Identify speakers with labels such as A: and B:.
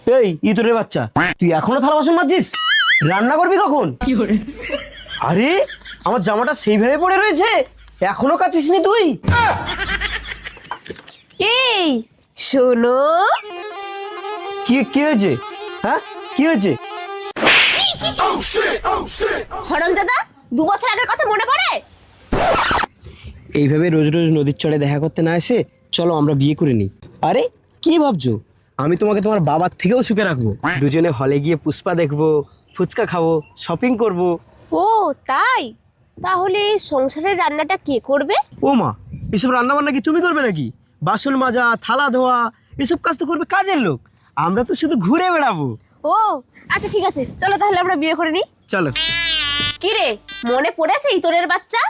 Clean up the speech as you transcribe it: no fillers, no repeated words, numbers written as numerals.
A: এই ইতরের বাচ্চা, তুই এখনো থালা বাসন মাজছিস? রান্না করবি কখন? আরে আমার জামাটা সেইভাবে পড়ে রয়েছে, এখনো কাচিস নি তুই?
B: এই শোনো,
A: কি কি হয়েছে? হ্যাঁ কি হয়েছে?
B: হরমজাদা, 2 বছর আগের কথা মনে পড়ে?
A: এইভাবে রোজ রোজ নদীর চড়ে দেখা করতে না এসে চলো আমরা বিয়ে করে নিই। আরে কি ভাবছো, আমি তোমাকে তোমার বাবার থেকেও সুখে রাখবো। দুজনে হলে গিয়ে পুষ্পা দেখবো, ফুচকা খাবো, শপিং করবো।
B: ও তাই? তাহলে সংসারের রান্নাটা কে করবে?
A: ও মা, এসব রান্না বান্না কি তুমি করবে নাকি? বাসন মাজা, থালা ধোয়া, এসব কাজ তো করবে কাজের লোক। আমরা তো শুধু ঘুরে বেড়াবো।
B: ও আচ্ছা ঠিক আছে, চলো তাহলে আমরা বিয়ে করে নিই।
A: চলো।
B: কি রে, মনে পড়েছে ইতরের বাচ্চা?